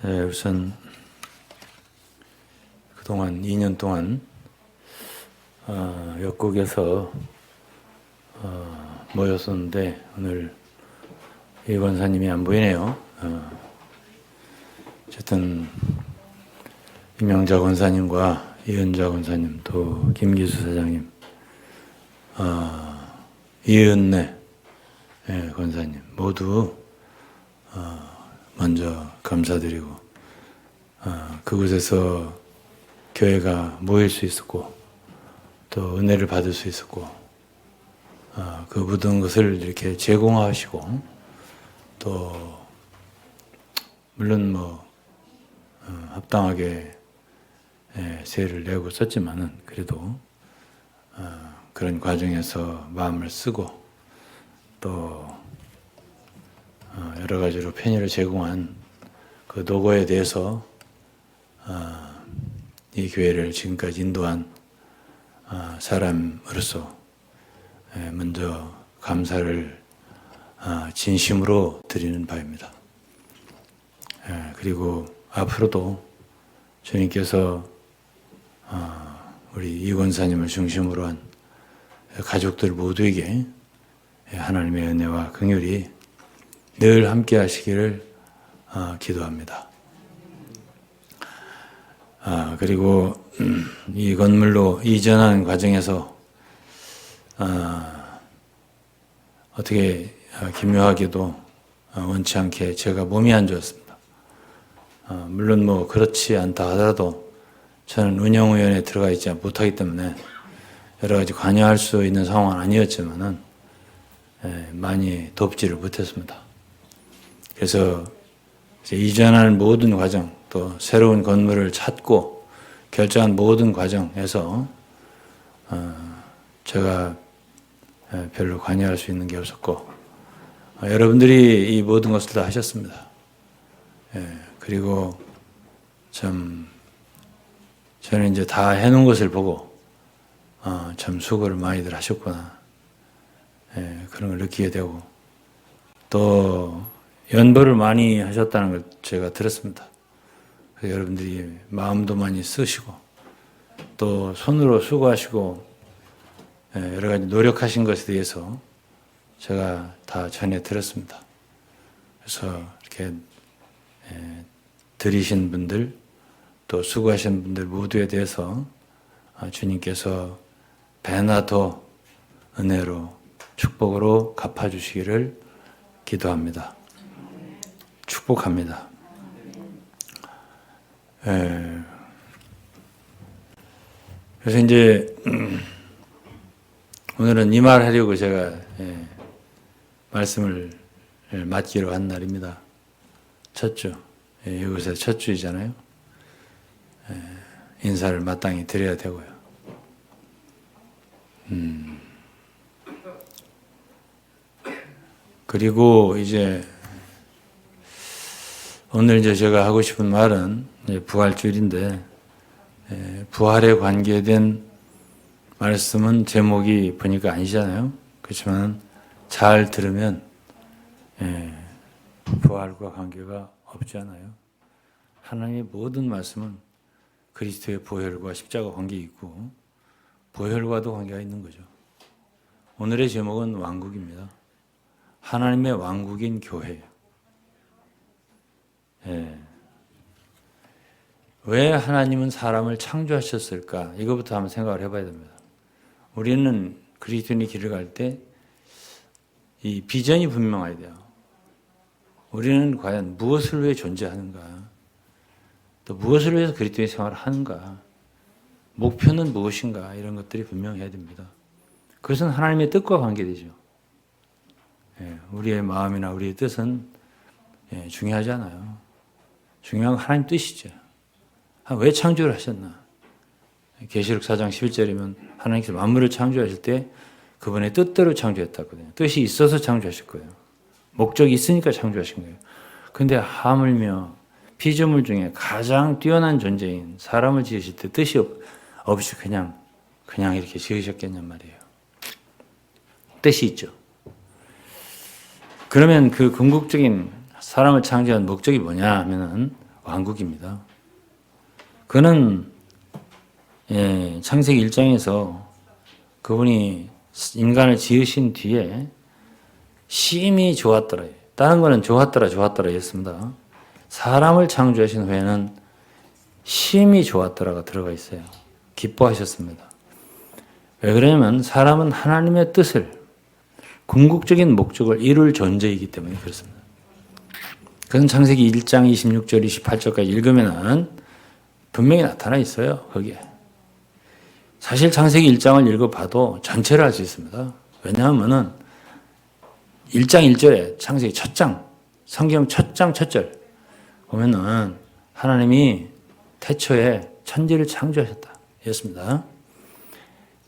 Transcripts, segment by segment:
우선 그동안 2년 동안 역국에서 모였었는데 오늘 이 권사님이 안 보이네요. 어쨌든 임영자 권사님과 이은자 권사님, 또 김기수 사장님, 이은내 권사님 모두 먼저 감사드리고, 그곳에서 교회가 모일 수 있었고 또 은혜를 받을 수 있었고, 그 모든 것을 이렇게 제공하시고, 또 물론 합당하게 세를 내고 썼지만은 그래도 그런 과정에서 마음을 쓰고 또 여러 가지로 편의를 제공한 그 노고에 대해서 이 교회를 지금까지 인도한 사람으로서 먼저 감사를 진심으로 드리는 바입니다. 그리고 앞으로도 주님께서 우리 이 권사님을 중심으로 한 가족들 모두에게 하나님의 은혜와 긍휼이 늘 함께 하시기를 기도합니다. 그리고 이 건물로 이전하는 과정에서 어떻게 기묘하게도 원치 않게 제가 몸이 안 좋았습니다. 물론 그렇지 않다 하더라도 저는 운영위원회에 들어가 있지 못하기 때문에 여러 가지 관여할 수 있는 상황은 아니었지만은 많이 돕지를 못했습니다. 그래서 이제 이전하는 모든 과정, 또 새로운 건물을 찾고 결정한 모든 과정에서 제가 별로 관여할 수 있는 게 없었고, 여러분들이 이 모든 것을 다 하셨습니다. 그리고 저는 이제 다 해놓은 것을 보고 참 수고를 많이들 하셨구나, 그런 걸 느끼게 되고, 또 연보를 많이 하셨다는 걸 제가 들었습니다. 그래서 여러분들이 마음도 많이 쓰시고 또 손으로 수고하시고 여러 가지 노력하신 것에 대해서 제가 다 전해 들었습니다. 그래서 이렇게 드리신 분들, 또 수고하신 분들 모두에 대해서 주님께서 배나 더 은혜로 축복으로 갚아주시기를 기도합니다. 축복합니다. 그래서 이제 오늘은 이 말 하려고 제가 말씀을 맡기로 한 날입니다. 첫 주, 이곳에 첫 주이잖아요. 인사를 마땅히 드려야 되고요. 그리고 이제 오늘 이제 제가 하고 싶은 말은 부활주일인데, 부활에 관계된 말씀은 제목이 보니까 아니잖아요. 그렇지만 잘 들으면 부활과 관계가 없지 않아요. 하나님의 모든 말씀은 그리스도의 보혈과 십자가 관계 있고 보혈과도 관계가 있는 거죠. 오늘의 제목은 왕국입니다. 하나님의 왕국인 교회예요. 왜 하나님은 사람을 창조하셨을까? 이거부터 한번 생각을 해봐야 됩니다. 우리는 그리스도인의 길을 갈 때 이 비전이 분명해야 돼요. 우리는 과연 무엇을 위해 존재하는가? 또 무엇을 위해서 그리스도의 생활을 하는가? 목표는 무엇인가? 이런 것들이 분명해야 됩니다. 그것은 하나님의 뜻과 관계되죠. 우리의 마음이나 우리의 뜻은 중요하지 않아요. 중요한 건 하나님 뜻이죠. 왜 창조를 하셨나? 계시록 4장 11절이면 하나님께서 만물을 창조하실 때 그분의 뜻대로 창조했다거든요. 뜻이 있어서 창조하실 거예요. 목적이 있으니까 창조하신 거예요. 그런데 하물며 피조물 중에 가장 뛰어난 존재인 사람을 지으실 때 뜻이 없이 그냥 이렇게 지으셨겠냔 말이에요. 뜻이 있죠. 그러면 그 궁극적인 사람을 창조한 목적이 뭐냐 하면은 왕국입니다. 그는 창세기 1장에서 그분이 인간을 지으신 뒤에 심히 좋았더라. 다른 거는 좋았더라 했습니다. 사람을 창조하신 후에는 심히 좋았더라가 들어가 있어요. 기뻐하셨습니다. 왜 그러냐면 사람은 하나님의 뜻을, 궁극적인 목적을 이룰 존재이기 때문에 그렇습니다. 그건 창세기 1장 26절 28절까지 읽으면 분명히 나타나 있어요. 거기에. 사실 창세기 1장을 읽어봐도 전체를 알 수 있습니다. 왜냐하면 1장 1절에 창세기 첫 장, 성경 첫 장 첫 절 보면은 하나님이 태초에 천지를 창조하셨다. 였습니다.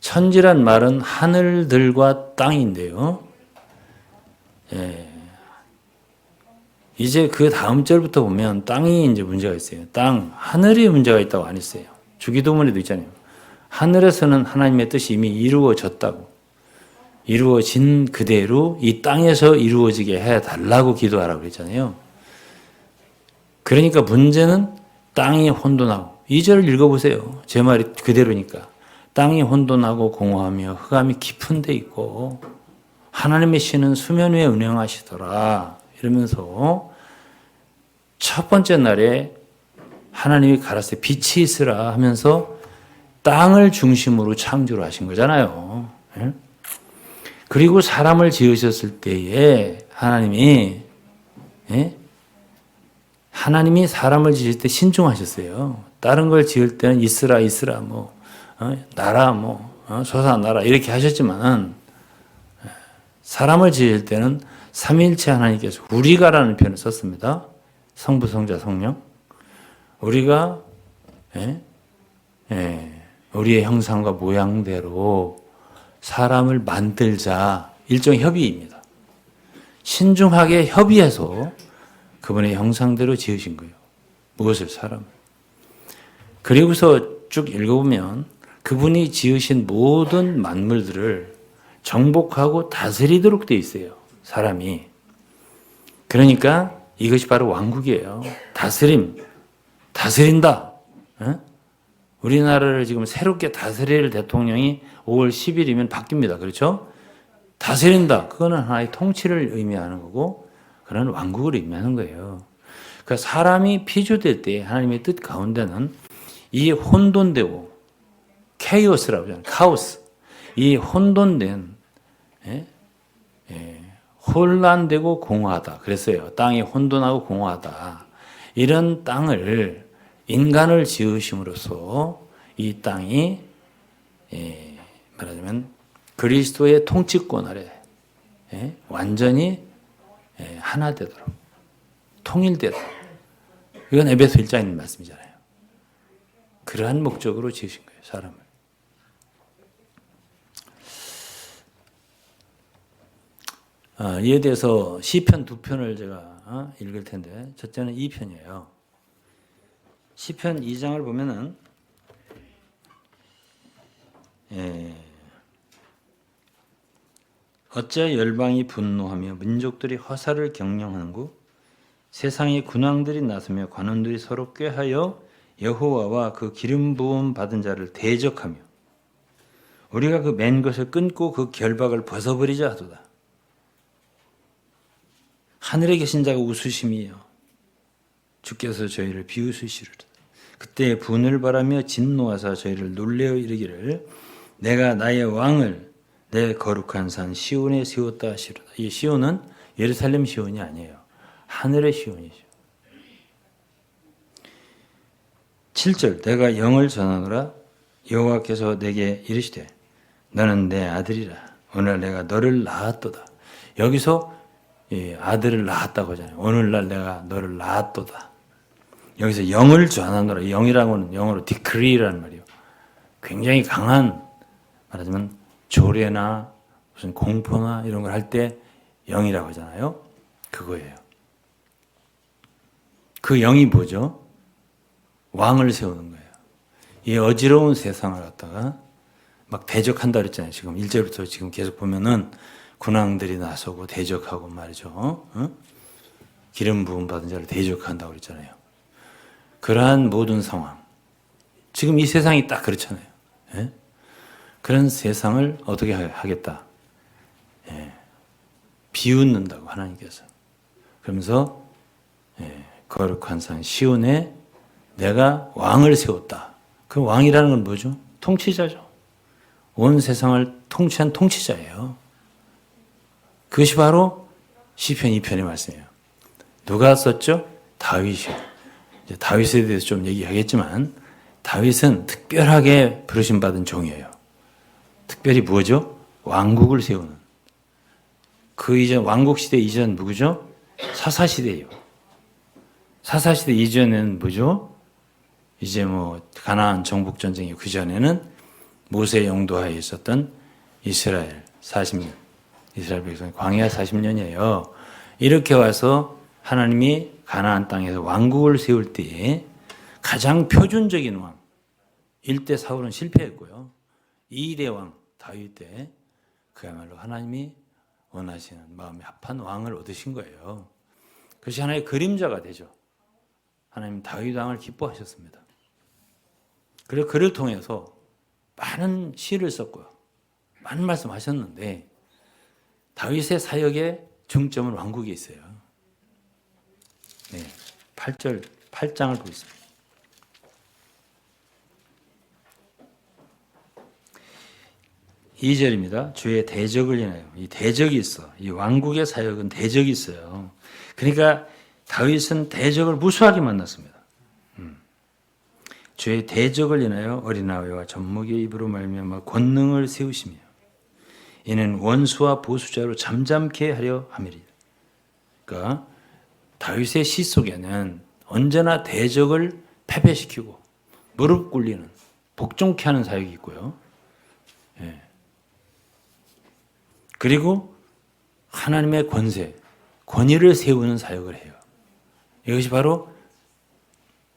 천지란 말은 하늘들과 땅인데요. 이제 그 다음 절부터 보면 땅이 이제 문제가 있어요. 땅, 하늘이 문제가 있다고 안 했어요. 주기도문에도 있잖아요. 하늘에서는 하나님의 뜻이 이미 이루어졌다고. 이루어진 그대로 이 땅에서 이루어지게 해달라고 기도하라고 그랬잖아요. 그러니까 문제는 땅이 혼돈하고, 2절을 읽어보세요. 제 말이 그대로니까. 땅이 혼돈하고 공허하며 흑암이 깊은 데 있고 하나님의 신은 수면 위에 운행하시더라. 이러면서 첫 번째 날에 하나님이 가라사대 빛이 있으라 하면서 땅을 중심으로 창조를 하신 거잖아요. 그리고 사람을 지으셨을 때에 하나님이 사람을 지을 때 신중하셨어요. 다른 걸 지을 때는 있으라 나라 솟아나라 이렇게 하셨지만 사람을 지을 때는 삼위일체 하나님께서 우리가라는 표현을 썼습니다. 성부, 성자, 성령. 우리가 우리의 형상과 모양대로 사람을 만들자. 일종의 협의입니다. 신중하게 협의해서 그분의 형상대로 지으신 거예요. 무엇을? 사람을. 그리고서 쭉 읽어보면 그분이 지으신 모든 만물들을 정복하고 다스리도록 되어 있어요. 사람이. 그러니까 이것이 바로 왕국이에요. 다스린다. 우리나라를 지금 새롭게 다스릴 대통령이 5월 10일이면 바뀝니다. 그렇죠? 다스린다. 그거는 하나의 통치를 의미하는 거고 그런 왕국을 의미하는 거예요. 그러니까 사람이 피조될 때 하나님의 뜻 가운데는 이 혼돈되고 케이오스라고 하잖아요. 카오스. 이 혼돈된 혼란되고 공허하다. 그랬어요. 땅이 혼돈하고 공허하다. 이런 땅을 인간을 지으심으로써 이 땅이 말하자면 그리스도의 통치권 아래 완전히 하나 되도록 통일되도록 이건 에베소 1장에 있는 말씀이잖아요. 그러한 목적으로 지으신 거예요. 사람을. 이에 대해서 시편 두 편을 제가 읽을 텐데 첫째는 2편이에요. 시편 2장을 보면은 어째 열방이 분노하며 민족들이 화살을 경영하는고 세상의 군왕들이 나서며 관원들이 서로 꾀하여 여호와와 그 기름 부음 받은 자를 대적하며 우리가 그 맨 것을 끊고 그 결박을 벗어버리자 하도다. 하늘에 계신 자가 웃으심이요 주께서 저희를 비웃으시리로다. 그때 분을 바라며 진노하사 저희를 놀래어 이르기를 내가 나의 왕을 내 거룩한 산 시온에 세웠다 하시로다. 이 시온은 예루살렘 시온이 아니에요. 하늘의 시온이죠. 7절 내가 영을 전하노라 여호와께서 내게 이르시되 너는 내 아들이라 오늘 내가 너를 낳았도다. 여기서 아들을 낳았다고 하잖아요. 오늘날 내가 너를 낳았도다. 여기서 영을 전하노라. 영이라고는 영어로 decree라는 말이에요. 굉장히 강한 말하자면 조례나 무슨 공포나 이런 걸 할 때 영이라고 하잖아요. 그거예요. 그 영이 뭐죠? 왕을 세우는 거예요. 이 어지러운 세상을 갖다가 막 대적한다 그랬잖아요. 지금 1절부터 지금 계속 보면은 군왕들이 나서고 대적하고 말이죠. 기름 부음 받은 자를 대적한다고 그랬잖아요. 그러한 모든 상황, 지금 이 세상이 딱 그렇잖아요. 예? 그런 세상을 어떻게 하겠다? 예. 비웃는다고 하나님께서. 그러면서 거룩한 산 시온에 내가 왕을 세웠다. 그 왕이라는 건 뭐죠? 통치자죠. 온 세상을 통치한 통치자예요. 그것이 바로 시편 2편의 말씀이에요. 누가 썼죠? 다윗이요. 이제 다윗에 대해서 좀 얘기하겠지만 다윗은 특별하게 부르심 받은 종이에요. 특별히 뭐죠? 왕국을 세우는. 그 이전 왕국 시대 이전 누구죠? 사사 시대예요. 사사 시대 이전에는 뭐죠? 이제 뭐 가나안 정복 전쟁이 그 전에는 모세 영도하에 있었던 이스라엘 40년. 이스라엘 백성 광야 40년이에요. 이렇게 와서 하나님이 가나안 땅에서 왕국을 세울 때에 가장 표준적인 왕 1대 사울은 실패했고요. 2대 왕 다윗 때 그야말로 하나님이 원하시는 마음에 합한 왕을 얻으신 거예요. 그것이 하나의 그림자가 되죠. 하나님 다윗 왕을 기뻐하셨습니다. 그리고 그를 통해서 많은 시를 썼고요. 많은 말씀하셨는데 다윗의 사역의 중점은 왕국에 있어요. 네, 8장을 보고 있습니다. (2절입니다) 주의 대적을 인하여. 이 대적이 있어. 이 왕국의 사역은 대적이 있어요. 그러니까 다윗은 대적을 무수하게 만났습니다. 주의 대적을 인하여 어린아이와 젖먹이의 입으로 말미암아 권능을 세우시며 이는 원수와 보수자로 잠잠케 하려 함이리라. 그러니까 다윗의 시 속에는 언제나 대적을 패배시키고 무릎 꿇리는 복종케 하는 사역이 있고요. 예. 그리고 하나님의 권세, 권위를 세우는 사역을 해요. 이것이 바로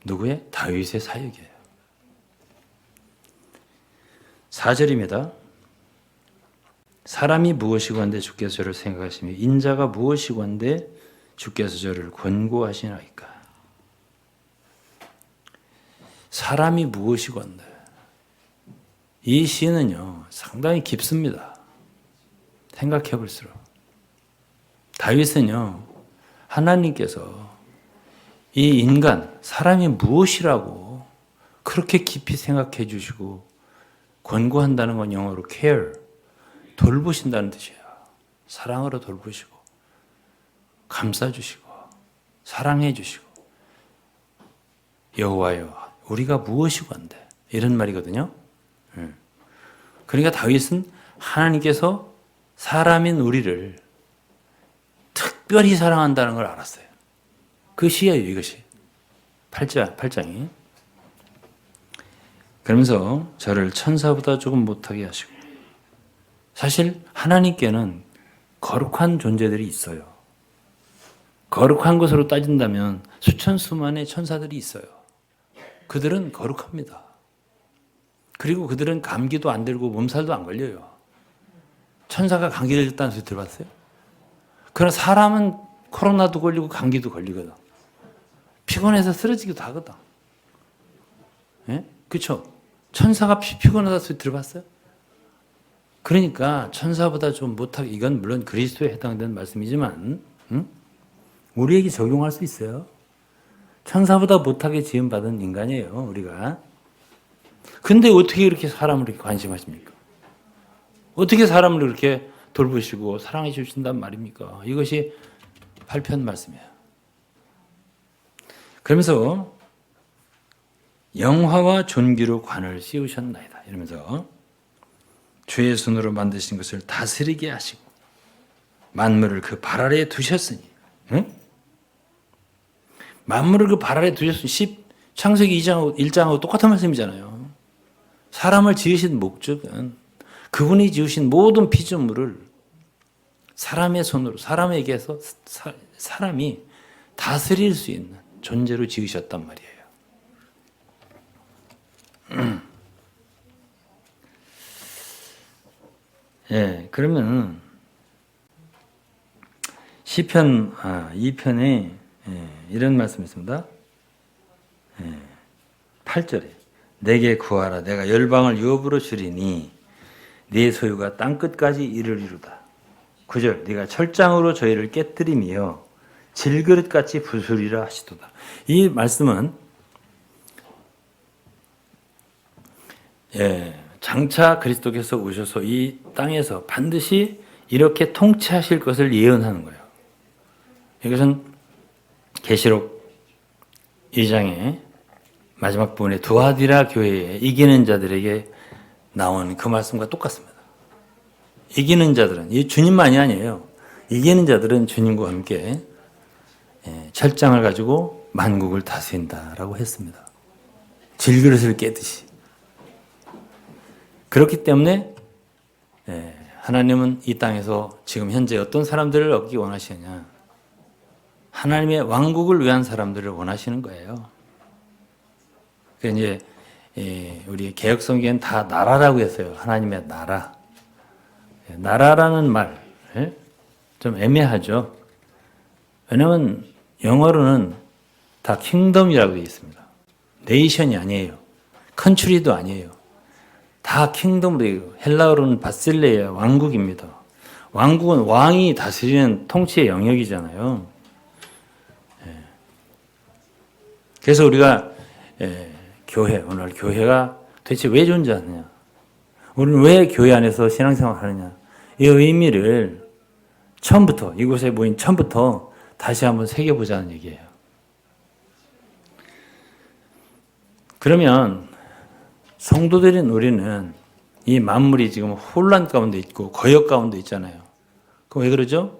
누구의? 다윗의 사역이에요. 4절입니다. 사람이 무엇이고 한데 주께서 저를 생각하시며 인자가 무엇이고 한데 주께서 저를 권고하시나이까. 사람이 무엇이고 한데. 이 시는요 상당히 깊습니다. 생각해 볼수록. 다윗은요 하나님께서 이 인간, 사람이 무엇이라고 그렇게 깊이 생각해 주시고 권고한다는 건 영어로 care, 돌보신다는 뜻이에요. 사랑으로 돌보시고 감싸주시고 사랑해 주시고 여호와여 우리가 무엇이고 한데 이런 말이거든요. 그러니까 다윗은 하나님께서 사람인 우리를 특별히 사랑한다는 걸 알았어요. 그 시예요, 이것이. 8장이. 그러면서 저를 천사보다 조금 못하게 하시고. 사실 하나님께는 거룩한 존재들이 있어요. 거룩한 것으로 따진다면 수천 수만의 천사들이 있어요. 그들은 거룩합니다. 그리고 그들은 감기도 안 들고 몸살도 안 걸려요. 천사가 감기 걸렸다는 소리 들어봤어요? 그러나 사람은 코로나도 걸리고 감기도 걸리거든. 피곤해서 쓰러지기도 하거든. 예? 그렇죠? 천사가 피곤하다 소리 들어봤어요? 그러니까 천사보다 좀 못하게, 이건 물론 그리스도에 해당되는 말씀이지만 우리에게 적용할 수 있어요. 천사보다 못하게 지음받은 인간이에요, 우리가. 근데 어떻게 이렇게 사람을 이렇게 관심하십니까? 어떻게 사람을 그렇게 돌보시고 사랑해 주신단 말입니까? 이것이 8편 말씀이에요. 그러면서 영화와 존귀로 관을 씌우셨나이다. 이러면서 주의 손으로 만드신 것을 다스리게 하시고 만물을 그 발 아래에 두셨으니, 응? 만물을 그 발 아래에 두셨으니 창세기 1장하고 똑같은 말씀이잖아요. 사람을 지으신 목적은 그분이 지으신 모든 피조물을 사람의 손으로, 사람에게서 사람이 다스릴 수 있는 존재로 지으셨단 말이에요. 예, 그러면 시편 2편에 이런 말씀이 있습니다. 8절에 내게 구하라 내가 열방을 유업으로 주리니 네 소유가 땅끝까지 이르리로다. 9절 네가 철장으로 저희를 깨뜨리며 질그릇같이 부수리라 하시도다. 이 말씀은 장차 그리스도께서 오셔서 이 땅에서 반드시 이렇게 통치하실 것을 예언하는 거예요. 이것은 계시록 2장의 마지막 부분에 두아디라 교회에 이기는 자들에게 나온 그 말씀과 똑같습니다. 이기는 자들은 이 주님만이 아니에요. 이기는 자들은 주님과 함께 철장을 가지고 만국을 다스린다라고 했습니다. 질그릇을 깨듯이. 그렇기 때문에 하나님은 이 땅에서 지금 현재 어떤 사람들을 얻기 원하시느냐? 하나님의 왕국을 위한 사람들을 원하시는 거예요. 그러니까 이제 우리 개역 성경엔 다 나라라고 했어요. 하나님의 나라. 나라라는 말 좀 애매하죠. 왜냐하면 영어로는 다 킹덤이라고 되어 있습니다. 네이션이 아니에요. 컨트리도 아니에요. 다 킹덤으로 되어 있고 헬라어로는 바실레야 왕국입니다. 왕국은 왕이 다스리는 통치의 영역이잖아요. 그래서 우리가 오늘 교회가 도대체 왜 존재하느냐? 우리는 왜 교회 안에서 신앙생활을 하느냐? 이 의미를 처음부터 이곳에 모인 처음부터 다시 한번 새겨보자는 얘기예요. 그러면 성도들인 우리는 이 만물이 지금 혼란 가운데 있고 거역 가운데 있잖아요. 그럼 왜 그러죠?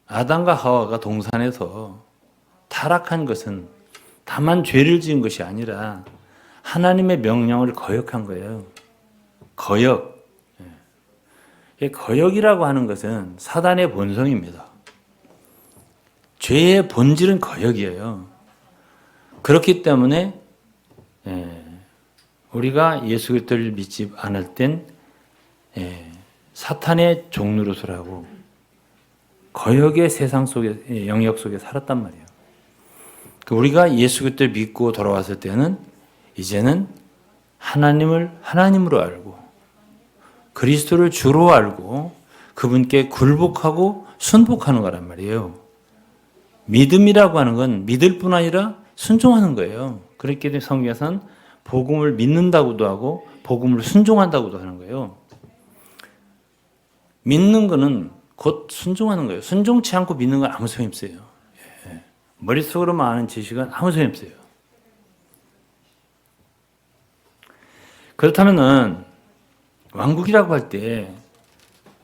아담과 하와가 동산에서 타락한 것은 다만 죄를 지은 것이 아니라 하나님의 명령을 거역한 거예요. 거역. 거역이라고 하는 것은 사단의 본성입니다. 죄의 본질은 거역이에요. 그렇기 때문에 우리가 예수 그리스도를 믿지 않을 땐 사탄의 종노릇을 거역의 세상 속에 영역 속에 살았단 말이에요. 우리가 예수 그리스도를 믿고 돌아왔을 때는 이제는 하나님을 하나님으로 알고 그리스도를 주로 알고 그분께 굴복하고 순복하는 거란 말이에요. 믿음이라고 하는 건 믿을 뿐 아니라 순종하는 거예요. 그렇기 때문에 성경에서는 복음을 믿는다고도 하고 복음을 순종한다고도 하는 거예요. 믿는 거는 곧 순종하는 거예요. 순종치 않고 믿는 건 아무 소용 없어요. 머릿속으로만 아는 지식은 아무 소용 없어요. 그렇다면은 왕국이라고 할 때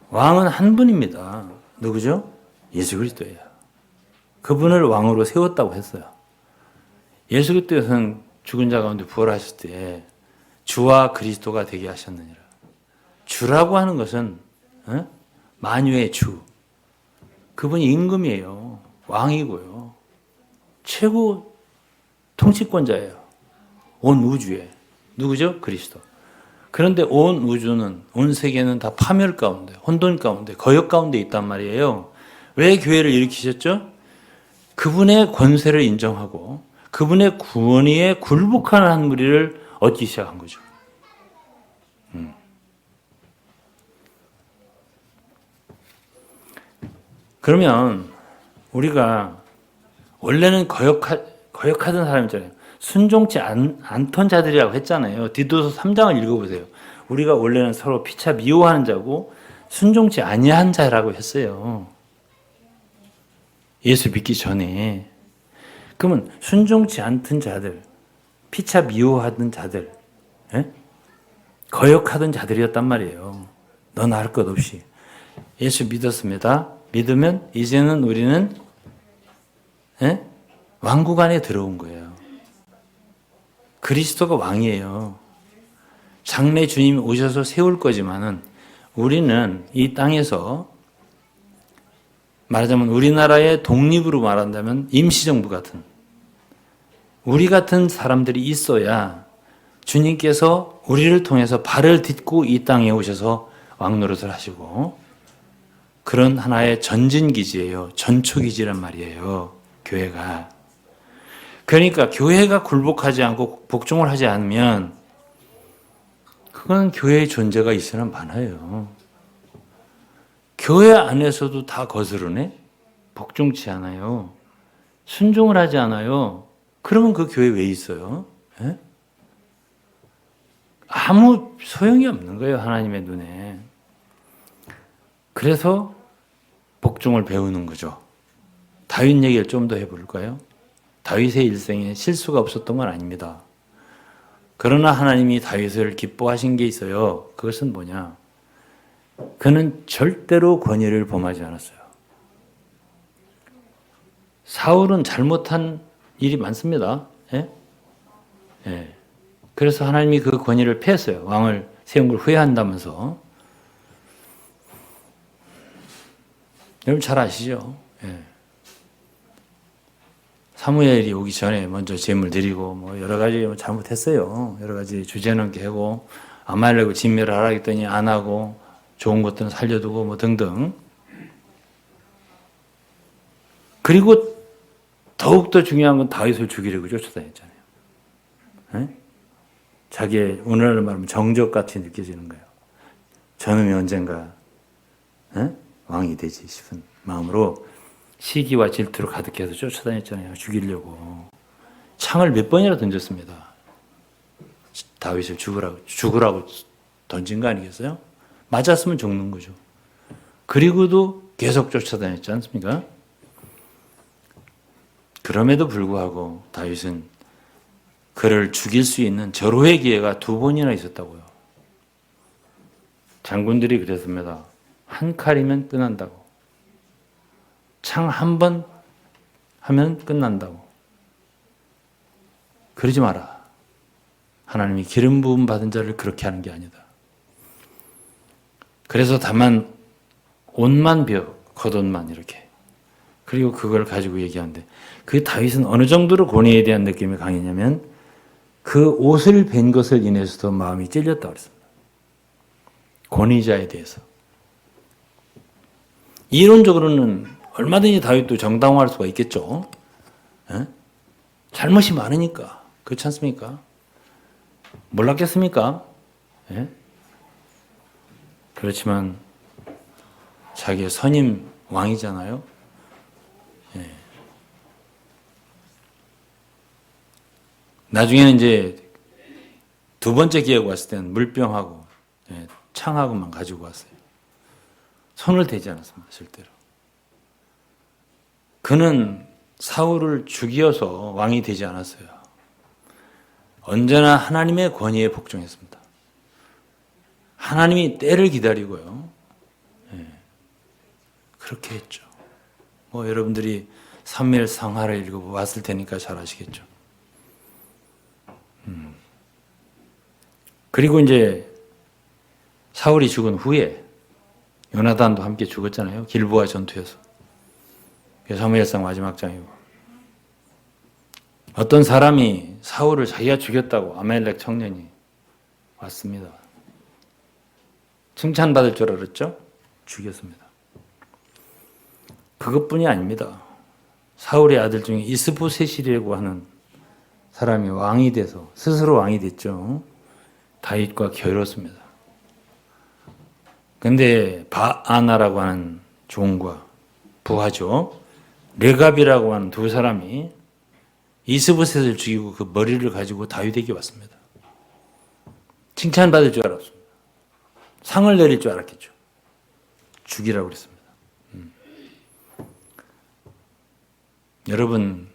왕은 한 분입니다. 누구죠? 예수 그리스도예요. 그분을 왕으로 세웠다고 했어요. 예수 그리스도는 죽은 자 가운데 부활하실 때 주와 그리스도가 되게 하셨느니라. 주라고 하는 것은 만유의 주. 그분이 임금이에요. 왕이고요. 최고 통치권자예요. 온 우주에. 누구죠? 그리스도. 그런데 온 우주는, 온 세계는 다 파멸 가운데, 혼돈 가운데, 거역 가운데 있단 말이에요. 왜 교회를 일으키셨죠? 그분의 권세를 인정하고 그분의 구원위에 굴복하는 한 무리를 얻기 시작한 거죠. 그러면 우리가 원래는 거역하던 사람이잖아요. 순종치 않던 자들이라고 했잖아요. 디도서 3장을 읽어보세요. 우리가 원래는 서로 피차 미워하는 자고 순종치 아니한 자라고 했어요. 예수 믿기 전에. 그러면 순종치 않던 자들, 피차 미워하던 자들, 거역하던 자들이었단 말이에요. 너나 할 것 없이. 예수 믿었습니다. 믿으면 이제는 우리는 왕국 안에 들어온 거예요. 그리스도가 왕이에요. 장래 주님이 오셔서 세울 거지만은 우리는 이 땅에서 말하자면 우리나라의 독립으로 말한다면 임시정부 같은 우리 같은 사람들이 있어야 주님께서 우리를 통해서 발을 딛고 이 땅에 오셔서 왕노릇을 하시고 그런 하나의 전진기지예요. 전초기지란 말이에요. 교회가. 그러니까 교회가 굴복하지 않고 복종을 하지 않으면 그건 교회의 존재가 있으나 마나요. 교회 안에서도 다 거스르네? 복종치 않아요. 순종을 하지 않아요. 그러면 그 교회 왜 있어요? 예? 아무 소용이 없는 거예요, 하나님의 눈에. 그래서 복종을 배우는 거죠. 다윗 얘기를 좀 더 해볼까요? 다윗의 일생에 실수가 없었던 건 아닙니다. 그러나 하나님이 다윗을 기뻐하신 게 있어요. 그것은 뭐냐? 그는 절대로 권위를 범하지 않았어요. 사울은 잘못한 일이 많습니다. 예? 예. 그래서 하나님이 그 권위를 폐했어요. 왕을 세운 걸 후회한다면서. 여러분 잘 아시죠? 예. 사무엘이 오기 전에 먼저 제물 드리고 뭐 여러 가지 잘못했어요. 여러 가지 주제넘게 하고 아말렉을 진멸하라 했더니 안 하고 좋은 것들은 살려두고 뭐 등등. 그리고 더욱더 중요한 건 다윗을 죽이려고 쫓아다녔잖아요. 예? 자기의 오늘날로 말하면 정적같이 느껴지는 거예요. 저놈이 언젠가 왕이 되지 싶은 마음으로 시기와 질투로 가득해서 쫓아다녔잖아요. 죽이려고. 창을 몇 번이나 던졌습니다. 다윗을 죽으라고 던진 거 아니겠어요? 맞았으면 죽는 거죠. 그리고도 계속 쫓아다녔지 않습니까? 그럼에도 불구하고 다윗은 그를 죽일 수 있는 절호의 기회가 2번이나 있었다고요. 장군들이 그랬습니다. 한 칼이면 끝난다고. 창 한 번 하면 끝난다고. 그러지 마라. 하나님이 기름 부음 받은 자를 그렇게 하는 게 아니다. 그래서 다만 옷만 베어, 겉옷만 이렇게. 그리고 그걸 가지고 얘기하는데 그 다윗은 어느 정도로 권위에 대한 느낌이 강했냐면 그 옷을 벤 것을 인해서도 마음이 찔렸다고 그랬습니다. 권위자에 대해서. 이론적으로는 얼마든지 다윗도 정당화할 수가 있겠죠. 에? 잘못이 많으니까. 그렇지 않습니까? 몰랐겠습니까? 에? 그렇지만 자기의 선임 왕이잖아요. 예. 나중에는 이제 2번째 기회가 왔을 때는 물병하고 창하고만 가지고 왔어요. 손을 대지 않았습니다. 절대로. 그는 사울을 죽이어서 왕이 되지 않았어요. 언제나 하나님의 권위에 복종했습니다. 하나님이 때를 기다리고요. 그렇게 했죠. 뭐 여러분들이 사무엘 상하를 읽어봤을 테니까 잘 아시겠죠. 그리고 이제 사울이 죽은 후에 요나단도 함께 죽었잖아요. 길보아 전투에서. 사무엘상 마지막 장이고. 어떤 사람이 사울을 자기가 죽였다고 아말렉 청년이 왔습니다. 칭찬받을 줄 알았죠? 죽였습니다. 그것뿐이 아닙니다. 사울의 아들 중에 이스보셋이라고 하는 사람이 왕이 돼서 스스로 왕이 됐죠. 다윗과 겨뤘습니다. 그런데 바아나라고 하는 종과 부하죠. 레갑이라고 하는 2 사람이 이스보셋을 죽이고 그 머리를 가지고 다윗에게 왔습니다. 칭찬받을 줄 알았습니다. 상을 내릴 줄 알았겠죠. 죽이라고 그랬습니다. 여러분,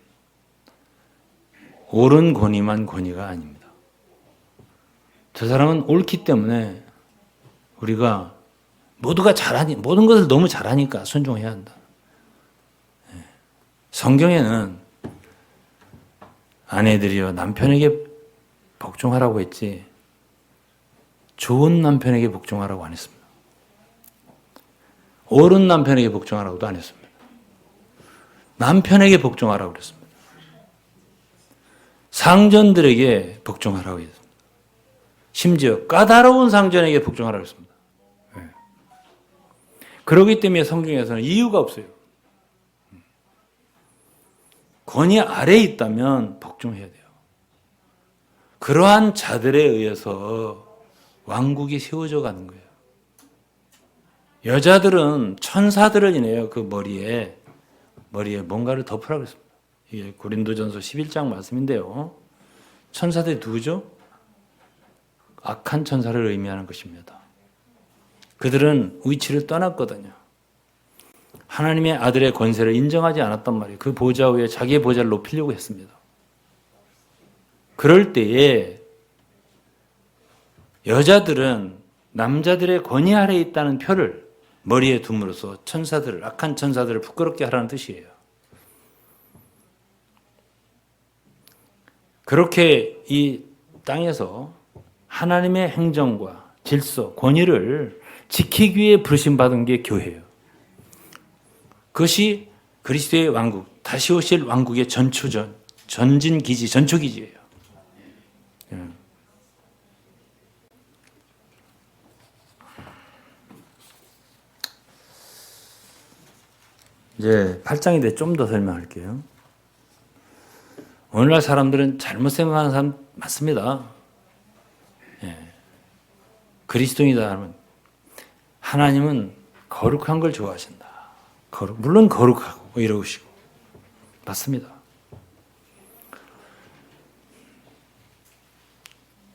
옳은 권위만 권위가 아닙니다. 저 사람은 옳기 때문에 우리가 모두가 모든 것을 너무 잘하니까 순종해야 한다. 성경에는 아내들이여 남편에게 복종하라고 했지 좋은 남편에게 복종하라고 안 했습니다. 옳은 남편에게 복종하라고도 안 했습니다. 남편에게 복종하라고 그랬습니다. 상전들에게 복종하라고 했습니다. 심지어 까다로운 상전에게 복종하라고 했습니다. 그렇기 때문에 성경에서는 이유가 없어요. 권위 아래에 있다면 복종해야 돼요. 그러한 자들에 의해서 왕국이 세워져 가는 거예요. 여자들은 천사들을 인해요. 그 머리에 뭔가를 덮으라고 했습니다. 이게 고린도전서 11장 말씀인데요. 천사들이 누구죠? 악한 천사를 의미하는 것입니다. 그들은 위치를 떠났거든요. 하나님의 아들의 권세를 인정하지 않았단 말이에요. 그 보좌 위에 자기의 보좌를 높이려고 했습니다. 그럴 때에 여자들은 남자들의 권위 아래에 있다는 표를 머리에 둠으로써 천사들을, 악한 천사들을 부끄럽게 하라는 뜻이에요. 그렇게 이 땅에서 하나님의 행정과 질서, 권위를 지키기 위해 부르심받은 게 교회예요. 그것이 그리스도의 왕국, 다시 오실 왕국의 전진기지, 전초기지예요. 이제 8장인데 좀 더 설명할게요. 오늘날 사람들은 잘못 생각하는 사람 많습니다. 그리스도인이다 하면 하나님은 거룩한 걸 좋아하신다. 물론 거룩하고 이러시고 맞습니다.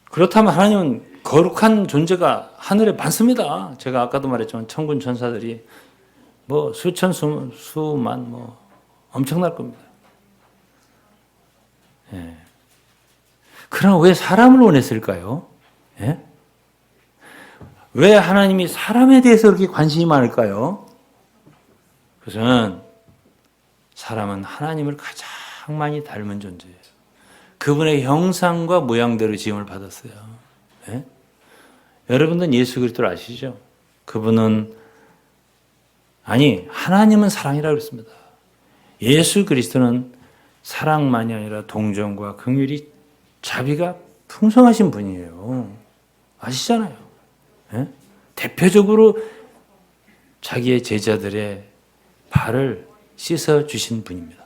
그렇다면 하나님은 거룩한 존재가 하늘에 많습니다. 제가 아까도 말했지만 천군 천사들이 뭐 수천 수만 뭐 엄청날 겁니다. 그러나 왜 사람을 원했을까요? 왜 하나님이 사람에 대해서 그렇게 관심이 많을까요? 그것은 사람은 하나님을 가장 많이 닮은 존재예요. 그분의 형상과 모양대로 지음을 받았어요. 여러분들은 예수 그리스도를 아시죠? 하나님은 사랑이라고 그랬습니다. 예수 그리스도는 사랑만이 아니라 동정과 긍휼이 자비가 풍성하신 분이에요. 아시잖아요. 대표적으로 자기의 제자들의 발을 씻어 주신 분입니다.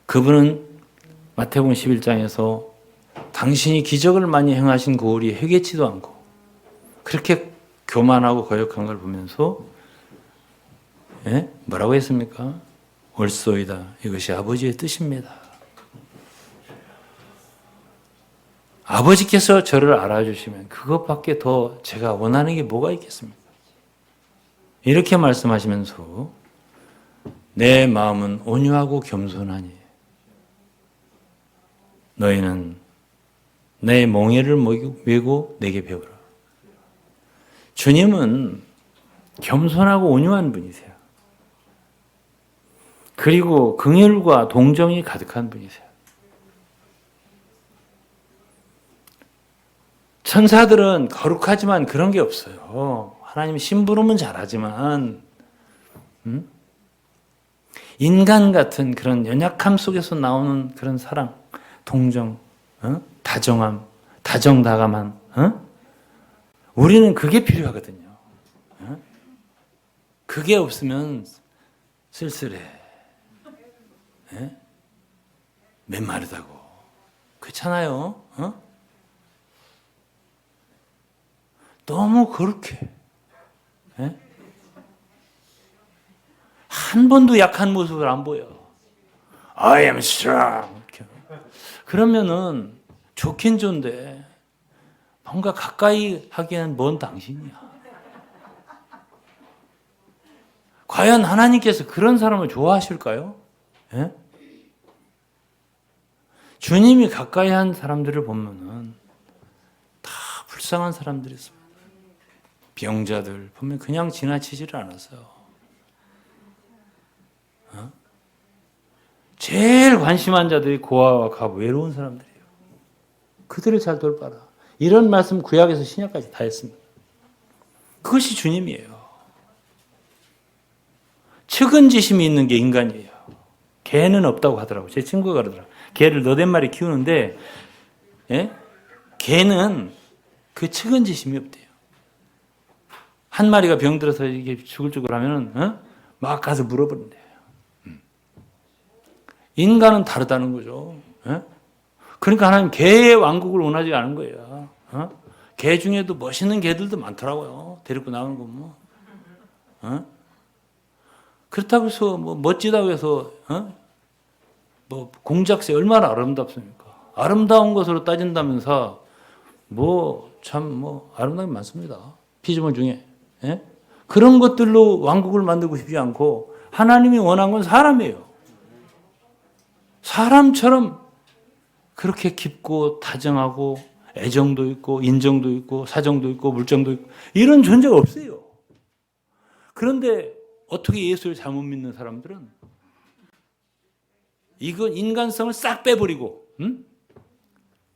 그분은 마태복음 11장에서 당신이 기적을 많이 행하신 그 일이 회개치도 않고 그렇게 교만하고 거역한 걸 보면서 뭐라고 했습니까? 옳소이다. 이것이 아버지의 뜻입니다. 아버지께서 저를 알아주시면 그것밖에 더 제가 원하는 게 뭐가 있겠습니까? 이렇게 말씀하시면서 내 마음은 온유하고 겸손하니 너희는 내 멍에를 메고 내게 배우라. 주님은 겸손하고 온유한 분이세요. 그리고 긍휼과 동정이 가득한 분이세요. 천사들은 거룩하지만 그런 게 없어요. 하나님 심부름은 잘하지만 인간 같은 그런 연약함 속에서 나오는 그런 사랑, 동정, 다정함, 다정다감함, 우리는 그게 필요하거든요. 그게 없으면 쓸쓸해. 메마르다고. 그렇잖아요. 너무 거룩해. 한 번도 약한 모습을 안 보여. I am strong. 그러면은 좋긴 좋은데 뭔가 가까이 하기에는 먼 당신이야. 과연 하나님께서 그런 사람을 좋아하실까요? 주님이 가까이 한 사람들을 보면은 다 불쌍한 사람들이었습니다. 병자들 보면 그냥 지나치지를 않았어요. 제일 관심한 자들이 고아와 가부, 외로운 사람들이에요. 그들을 잘 돌봐라. 이런 말씀 구약에서 신약까지 다 했습니다. 그것이 주님이에요. 측은지심이 있는 게 인간이에요. 개는 없다고 하더라고요. 제 친구가 그러더라고요. 개를 너댓 마리 키우는데 개는 그 측은지심이 없대요. 한 마리가 병들어서 이게 죽을 하면은 막 가서 물어버린대요. 인간은 다르다는 거죠. 예? 그러니까 하나님 개의 왕국을 원하지 않은 거예요. 개 중에도 멋있는 개들도 많더라고요. 데리고 나가는 거 뭐. 그렇다고 해서 뭐 멋지다고 해서 뭐 공작새 얼마나 아름답습니까? 아름다운 것으로 따진다면서 뭐 아름다운 게 많습니다. 피조물 중에. 예? 그런 것들로 왕국을 만들고 싶지 않고 하나님이 원한 건 사람이에요. 사람처럼 그렇게 깊고 다정하고 애정도 있고 인정도 있고 사정도 있고 물정도 있고 이런 존재가 없어요. 그런데 어떻게 예수를 잘못 믿는 사람들은 이건 인간성을 싹 빼버리고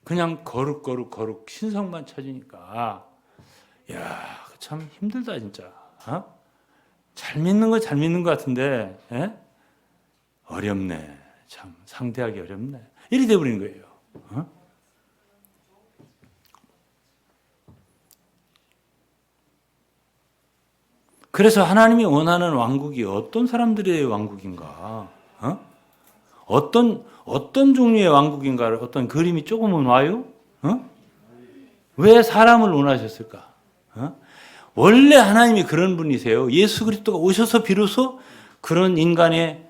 그냥 거룩 신성만 찾으니까 야, 참 힘들다 진짜. 잘 믿는 거 잘 믿는 것 같은데 어렵네. 참 상대하기 어렵네. 이리 돼버린 거예요. 그래서 하나님이 원하는 왕국이 어떤 사람들의 왕국인가? 어떤 종류의 왕국인가를 어떤 그림이 조금은 와요? 왜 사람을 원하셨을까? 원래 하나님이 그런 분이세요. 예수 그리스도가 오셔서 비로소 그런 인간의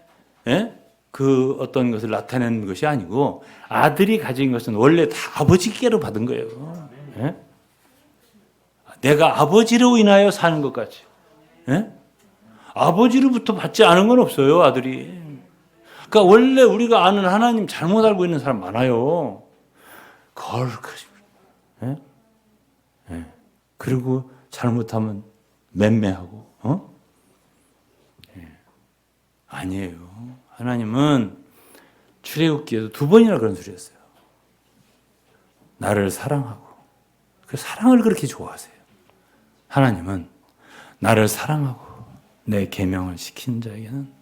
그 어떤 것을 나타내는 것이 아니고 아들이 가진 것은 원래 다 아버지께로 받은 거예요. 내가 아버지로 인하여 사는 것 같이. 아버지로부터 받지 않은 건 없어요, 아들이. 그러니까 원래 우리가 아는 하나님 잘못 알고 있는 사람 많아요. 거룩하십니다. 그리고 잘못하면 맴매하고, 아니에요. 하나님은 출애굽기에도 2번이나 그런 소리 했어요. 나를 사랑하고, 그 사랑을 그렇게 좋아하세요. 하나님은 나를 사랑하고 내 계명을 지킨 자에게는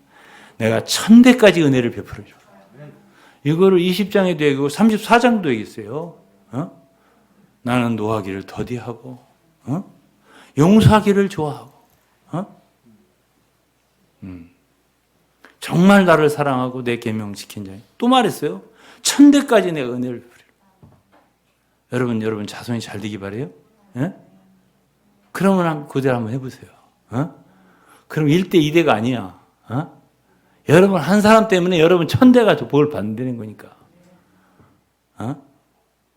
내가 1000대까지 은혜를 베풀어 줘. 이거를 20장에도 얘기하고 34장도 얘기했어요. 나는 노하기를 더디하고 용서하기를 좋아하고 정말 나를 사랑하고 내 계명 지킨 자에 또 말했어요. 1000대까지 내가 은혜를 베풀어. 여러분 자손이 잘 되기 바래요? 그러면 그대로 한번 해보세요. 그럼 1대 2대가 아니야. 여러분 한 사람 때문에 여러분 1000대가 복을 받는 거니까.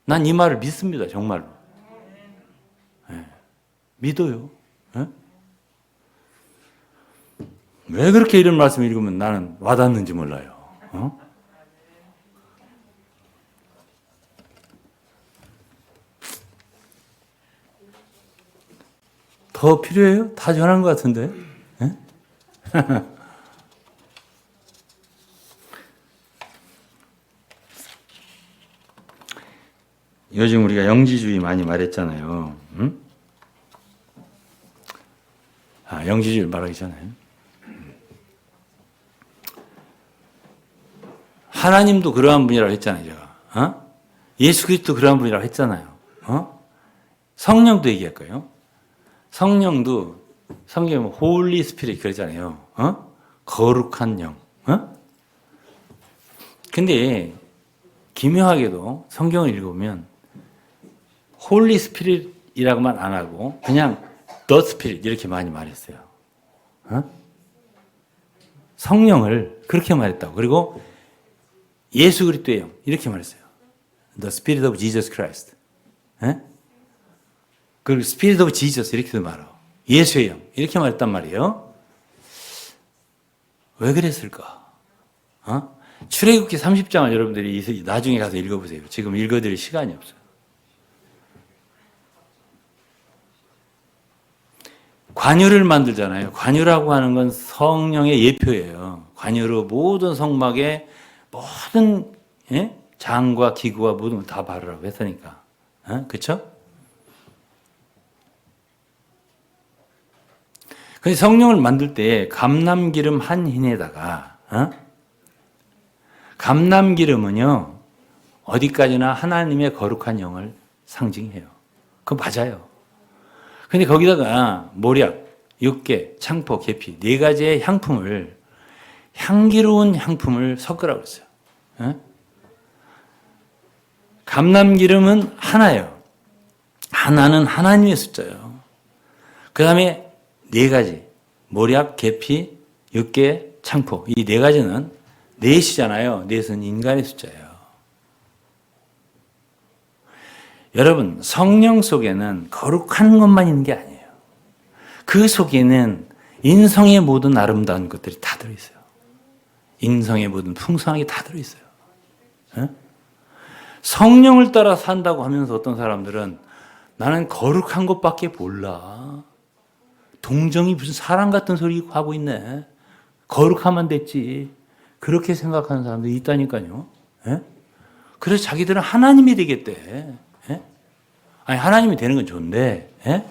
난 이 말을 믿습니다. 정말로. 믿어요. 왜 그렇게 이런 말씀을 읽으면 나는 와닿는지 몰라요. 더 필요해요? 다 전한 것 같은데. 요즘 우리가 영지주의 많이 말했잖아요. 영지주의 말하기 전에. 하나님도 그러한 분이라고 했잖아요, 제가. 예수 그리스도 그러한 분이라고 했잖아요. 성령도 얘기할까요? 성령도 성경에 홀리 스피릿 그러잖아요. 거룩한 영. 근데 기묘하게도 성경을 읽으면 홀리 스피릿이라고만 안 하고 그냥 더 스피릿 이렇게 많이 말했어요. 성령을 그렇게 말했다고. 그리고 예수 그리스도의 영 이렇게 말했어요. The Spirit of Jesus Christ. 그리고 Spirit of Jesus 이렇게도 말하고 예수의 영 이렇게 말했단 말이에요. 왜 그랬을까? 출애굽기 30장을 여러분들이 나중에 가서 읽어보세요. 지금 읽어드릴 시간이 없어요. 관유를 만들잖아요. 관유라고 하는 건 성령의 예표예요. 관유로 모든 성막에 모든 장과 기구와 모든 걸 다 바르라고 했으니까. 그렇죠? 근데 성령을 만들 때 감람기름 한 흰에다가 감람기름은요 어디까지나 하나님의 거룩한 영을 상징해요. 그거 맞아요. 근데 거기다가 모략, 육개, 창포, 계피 4가지의 향품을 향기로운 향품을 섞으라고 했어요. 예? 감람기름은 하나예요. 하나는 하나님의 숫자예요. 그 다음에 네 가지. 모략, 계피, 육계, 창포. 이 네 가지는 넷이잖아요. 넷은 인간의 숫자예요. 여러분, 성령 속에는 거룩한 것만 있는 게 아니에요. 그 속에는 인성의 모든 아름다운 것들이 다 들어있어요. 인성의 모든 풍성하게 다 들어있어요. 예? 성령을 따라 산다고 하면서 어떤 사람들은 나는 거룩한 것밖에 몰라. 동정이 무슨 사람 같은 소리 하고 있네. 거룩하면 됐지. 그렇게 생각하는 사람들이 있다니까요. 예? 그래서 자기들은 하나님이 되겠대. 예? 아니, 하나님이 되는 건 좋은데, 예?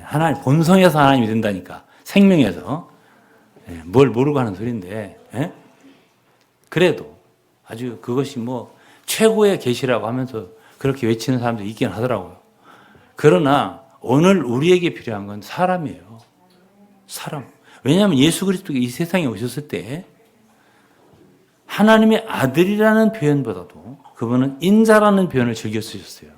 하나님, 본성에서 하나님이 된다니까. 생명에서. 예, 뭘 모르고 하는 소리인데, 예? 그래도 아주 그것이 뭐 최고의 계시라고 하면서 그렇게 외치는 사람도 있긴 하더라고요. 그러나 오늘 우리에게 필요한 건 사람이에요. 사람. 왜냐하면 예수 그리스도가 이 세상에 오셨을 때 하나님의 아들이라는 표현보다도 그분은 인자라는 표현을 즐겨 쓰셨어요.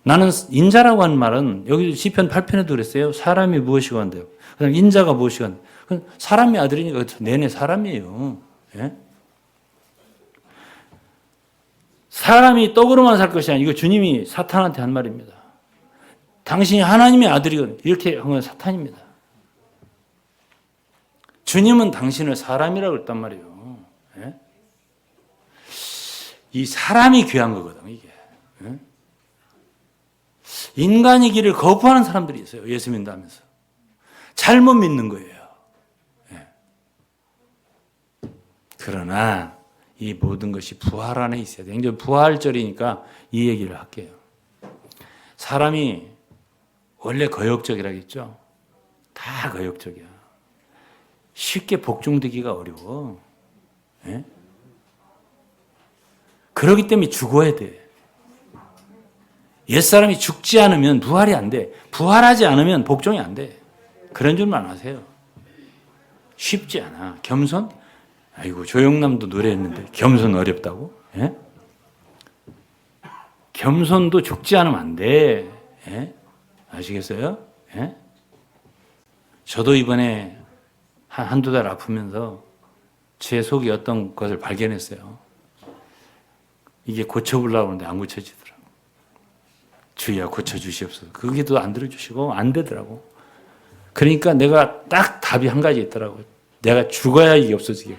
나는 인자라고 하는 말은 여기 시편 8편에도 그랬어요. 사람이 무엇이고 한대요. 그다음 인자가 무엇이고 한대요. 사람이 아들이니까 내내 사람이에요. 예? 사람이 떡으로만 살 것이 아니고 주님이 사탄한테 한 말입니다. 당신이 하나님의 아들이거든. 이렇게 한 건 사탄입니다. 주님은 당신을 사람이라고 했단 말이에요. 예? 이 사람이 귀한 거거든, 이게. 예? 인간의 길을 거부하는 사람들이 있어요. 예수 믿는다면서. 잘못 믿는 거예요. 예. 그러나 이 모든 것이 부활 안에 있어야 돼요. 이제 부활절이니까 이 얘기를 할게요. 사람이 원래 거역적이라겠죠. 다 거역적이야. 쉽게 복종되기가 어려워. 예? 그렇기 때문에 죽어야 돼. 옛사람이 죽지 않으면 부활이 안 돼. 부활하지 않으면 복종이 안 돼. 그런 줄만 아세요. 쉽지 않아. 겸손? 아이고, 조영남도 노래했는데 겸손 어렵다고? 예? 겸손도 죽지 않으면 안 돼. 예? 아시겠어요? 예? 저도 이번에 한두 달 아프면서 제 속에 어떤 것을 발견했어요. 이게 고쳐보려고 하는데 안 고쳐지더라고. 주여 고쳐주시옵소서. 그게 또 안 들어주시고 안 되더라고. 그러니까 내가 딱 답이 한 가지 있더라고요. 내가 죽어야 이게 없어지게.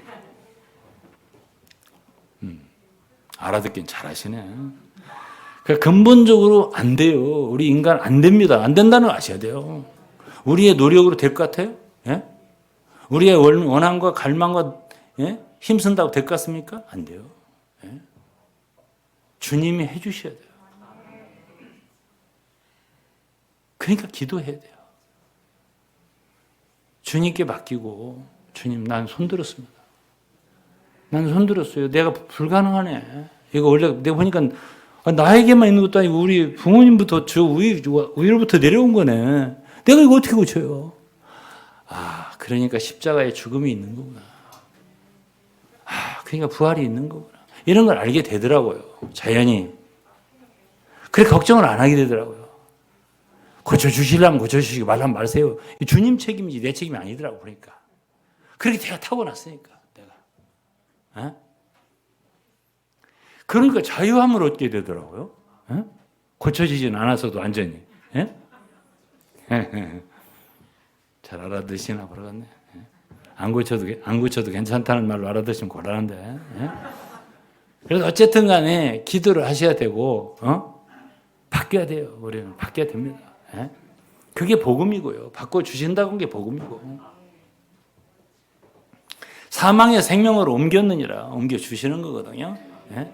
알아듣긴 잘하시네. 그러니까 근본적으로 안 돼요. 우리 인간 안 됩니다. 안 된다는 걸 아셔야 돼요. 우리의 노력으로 될 것 같아요? 예? 우리의 원함과 갈망과 예? 힘쓴다고 될 것 같습니까? 안 돼요. 예? 주님이 해주셔야 돼요. 그러니까 기도해야 돼요. 주님께 맡기고 주님 난 손들었습니다. 난 손들었어요. 내가 불가능하네. 이거 원래 내가 보니까 나에게만 있는 것도 아니고 우리 부모님부터 저 위로부터 내려온 거네. 내가 이거 어떻게 고쳐요? 아, 그러니까 십자가에 죽음이 있는 거구나. 아, 그러니까 부활이 있는 거구나. 이런 걸 알게 되더라고요. 자연히. 그래 걱정을 안 하게 되더라고요. 고쳐주시려면 고쳐주시고 말라면 말세요. 주님 책임이지 내 책임이 아니더라고 보니까. 그렇게 내가 타고났으니까 내가. 에? 그러니까 자유함을 얻게 되더라고요. 에? 고쳐지진 않았어도 완전히. 에? 잘 알아듣시나 모르겠네. 안 고쳐도 괜찮다는 말로 알아듣으면 곤란한데. 에? 그래서 어쨌든 간에 기도를 하셔야 되고, 바뀌어야 돼요. 우리는 바뀌어야 됩니다. 예? 그게 복음이고요. 바꿔주신다고 한 게 복음이고. 사망의 생명으로 옮겨주시는 거거든요. 예?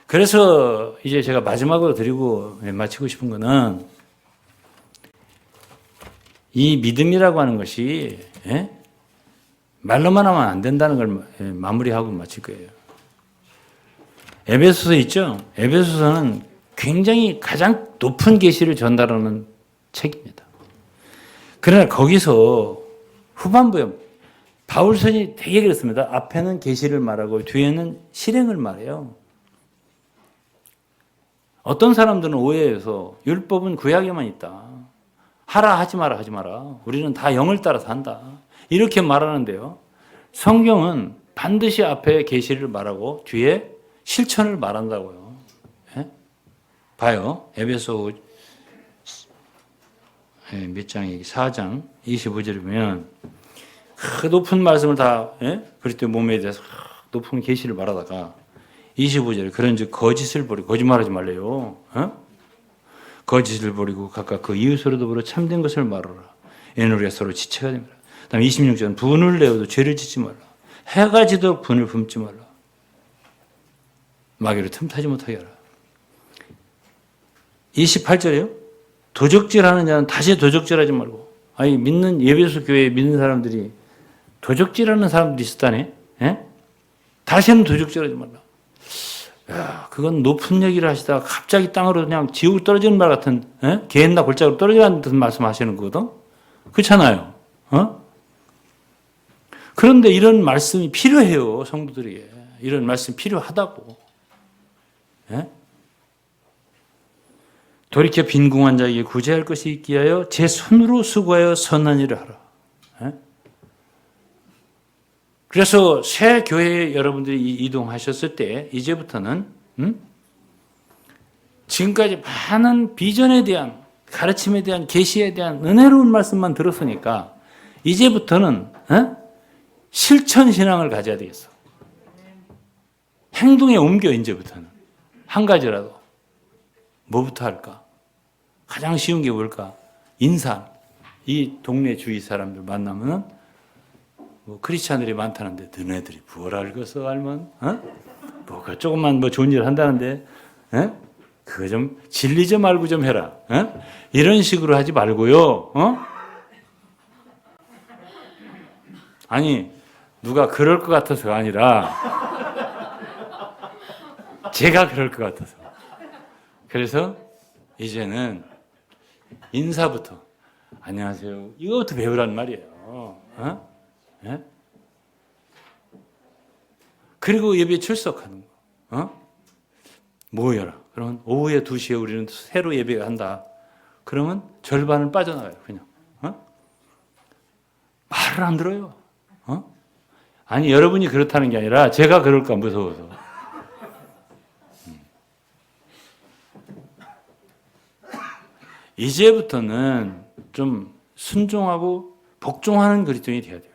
그래서 이제 제가 마지막으로 드리고 마치고 싶은 거는 이 믿음이라고 하는 것이 예? 말로만 하면 안 된다는 걸 마무리하고 마칠 거예요. 에베소서 있죠? 에베소서는 굉장히 가장 높은 계시를 전달하는 책입니다. 그러나 거기서 후반부에 바울선이 되게 그렇습니다. 앞에는 계시를 말하고 뒤에는 실행을 말해요. 어떤 사람들은 오해해서 율법은 구약에만 있다. 하라 하지 마라 하지 마라. 우리는 다 영을 따라서 한다. 이렇게 말하는데요. 성경은 반드시 앞에 계시를 말하고 뒤에 실천을 말한다고요. 예? 봐요. 에베소 몇 장이 4장 25절에 보면 그 높은 말씀을 다 그리스도 몸에 대해서 높은 계시를 말하다가 25절에 그런즉 거짓을 버리고 거짓말하지 말래요. 거짓을 버리고 각각 그 이웃으로 더불어 참된 것을 말하라. 이는 우리가 서로 지체가 됩니다. 다음 26절은 분을 내어도 죄를 짓지 말라. 해가 지도록 분을 품지 말라. 마귀를 틈타지 못하게 하라. 28절이요. 도적질하는 자는 다시 도적질하지 말고. 아니 믿는 예배소 교회에 믿는 사람들이 도적질하는 사람들이 있었다네. 다시는 도적질하지 말라. 야, 그건 높은 얘기를 하시다가 갑자기 땅으로 그냥 지옥으로 떨어지는 말 같은 개나 골짜기로 떨어지는 듯한 말씀하시는 거거든. 그렇잖아요. 그런데 이런 말씀이 필요해요. 성도들에게. 이런 말씀이 필요하다고. 돌이켜 빈궁한 자에게 구제할 것이 있기 위하여 제 손으로 수고하여 선한 일을 하라. 그래서 새 교회에 여러분들이 이동하셨을 때 이제부터는 지금까지 많은 비전에 대한 가르침에 대한 계시에 대한 은혜로운 말씀만 들었으니까 이제부터는 실천 신앙을 가져야 되겠어. 행동에 옮겨 이제부터는 한 가지라도 뭐부터 할까? 가장 쉬운 게 뭘까? 인사. 이 동네 주위 사람들 만나면 뭐 크리스찬들이 많다는데 너네들이 뭘 알겠어 알면? 뭐가 조금만 뭐 좋은 일 한다는데 그거 좀 진리 좀 알고 좀 해라. 이런 식으로 하지 말고요. 아니 누가 그럴 것 같아서가 아니라 제가 그럴 것 같아서. 그래서 이제는 인사부터 안녕하세요. 이거부터 배우란 말이에요. 그리고 예배에 출석하는 거. 모여라. 그러면 오후에 2시에 우리는 새로 예배가 한다. 그러면 절반은 빠져나가요. 그냥. 말을 안 들어요. 아니 여러분이 그렇다는 게 아니라 제가 그럴까 무서워서. 이제부터는 좀 순종하고 복종하는 그리스도인이 돼야 돼요.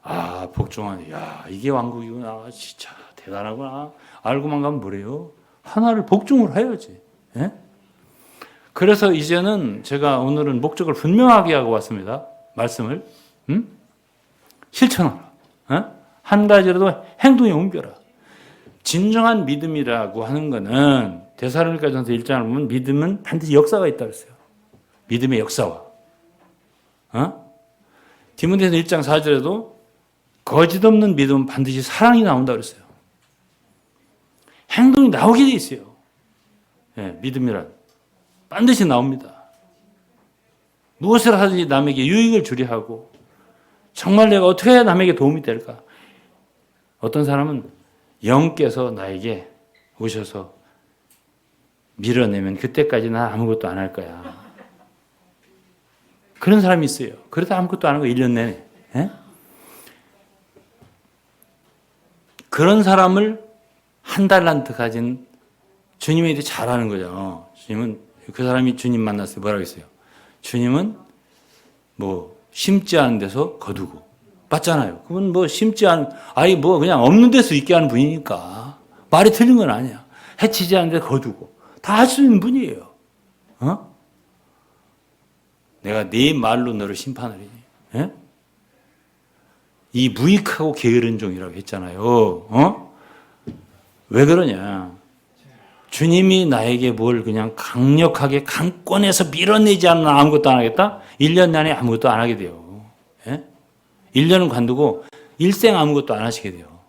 아, 복종하네. 야, 이게 왕국이구나. 진짜 대단하구나. 알고만 가면 뭐래요? 하나를 복종을 해야지. 그래서 이제는 제가 오늘은 목적을 분명하게 하고 왔습니다. 말씀을. 실천하라. 한 가지라도 행동에 옮겨라. 진정한 믿음이라고 하는 거는 데살로니가전서 1장을 보면 믿음은 반드시 역사가 있다고 했어요. 믿음의 역사와. 디모데전서 1장 4절에도 거짓 없는 믿음은 반드시 사랑이 나온다고 그랬어요. 행동이 나오게 돼 있어요. 믿음이란 반드시 나옵니다. 무엇을 하든지 남에게 유익을 주려 하고 정말 내가 어떻게 해야 남에게 도움이 될까? 어떤 사람은 영께서 나에게 오셔서 밀어내면 그때까지 나 아무것도 안 할 거야. 그런 사람이 있어요. 그러다 아무것도 안 하고 1년 내내. 그런 사람을 한 달란트 가진 주님에 대해 잘하는 거죠. 주님은 그 사람이 주님 만났어요. 뭐라고 했어요? 주님은 뭐 심지 않은 데서 거두고 맞잖아요. 그건 뭐 심지 않은 아니 뭐 그냥 없는 데서 있게 하는 분이니까 말이 틀린 건 아니야. 해치지 않은 데 거두고 다 할 수 있는 분이에요. 내가 네 말로 너를 심판하리니. 이 무익하고 게으른 종이라고 했잖아요. 왜 그러냐? 주님이 나에게 뭘 그냥 강력하게 강권해서 밀어내지 않으면 아무것도 안 하겠다? 1년 내내 아무것도 안 하게 돼요. 1년은 관두고 일생 아무것도 안 하시게 돼요.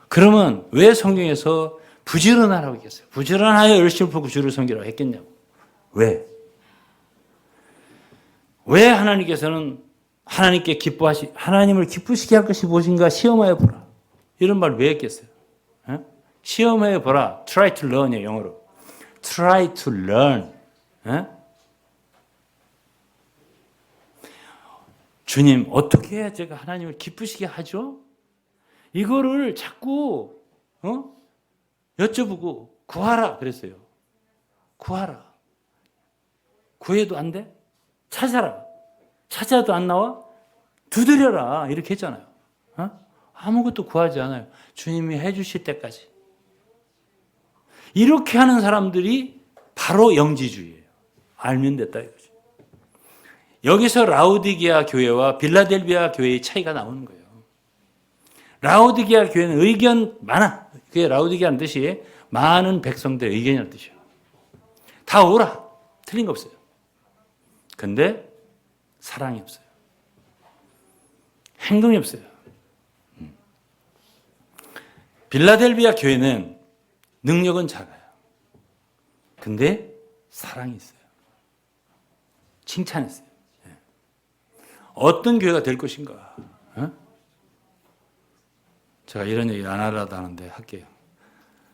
그러면 왜 성경에서 부지런하라고 했겠어요? 부지런하여 열심히 풀고 주를 섬기라고 했겠냐고. 왜? 왜 하나님께서는 하나님을 기쁘시게 할 것이 무엇인가 시험하여 보라. 이런 말 왜 했겠어요? 시험하여 보라. Try to learn이에요, 영어로. Try to learn. 주님, 어떻게 해야 제가 하나님을 기쁘시게 하죠? 이거를 자꾸 여쭤보고 구하라 그랬어요. 구하라. 구해도 안 돼? 찾아라. 찾아도 안 나와? 두드려라. 이렇게 했잖아요. 아무것도 구하지 않아요. 주님이 해주실 때까지. 이렇게 하는 사람들이 바로 영지주의예요. 알면 됐다 이거죠. 여기서 라우디게아 교회와 빌라델비아 교회의 차이가 나오는 거예요. 라우디게아 교회는 의견 많아. 그게 라우디게아는 뜻이 많은 백성들의 의견이라는 뜻이에요. 다 오라. 틀린 거 없어요. 근데 사랑이 없어요. 행동이 없어요. 빌라델비아 교회는 능력은 작아요. 근데 사랑이 있어요. 칭찬했어요. 어떤 교회가 될 것인가? 제가 이런 얘기 안 하려다 하는데 할게요.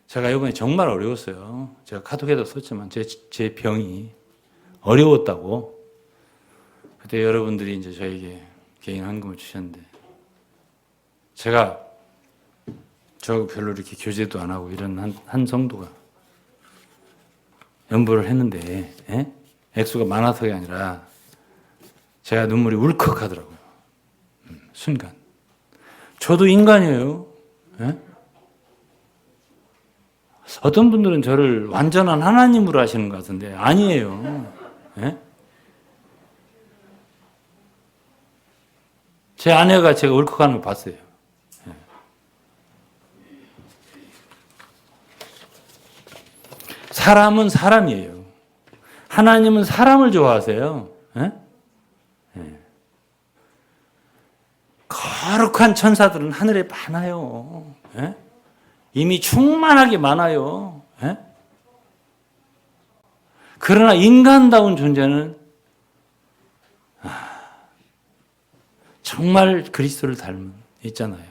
제가 이번에 정말 어려웠어요. 제가 카톡에도 썼지만 제 병이 어려웠다고. 그때 여러분들이 이제 저에게 개인 헌금을 주셨는데 제가 저 별로 이렇게 교제도 안 하고 이런 한 성도가 연보를 했는데 액수가 많아서가 아니라 제가 눈물이 울컥하더라고요. 순간. 저도 인간이에요. 어떤 분들은 저를 완전한 하나님으로 하시는 것 같은데 아니에요. 제 아내가 제가 울컥하는 거 봤어요. 사람은 사람이에요. 하나님은 사람을 좋아하세요. 거룩한 천사들은 하늘에 많아요. 이미 충만하게 많아요. 그러나 인간다운 존재는 정말 그리스도를 닮은 있잖아요.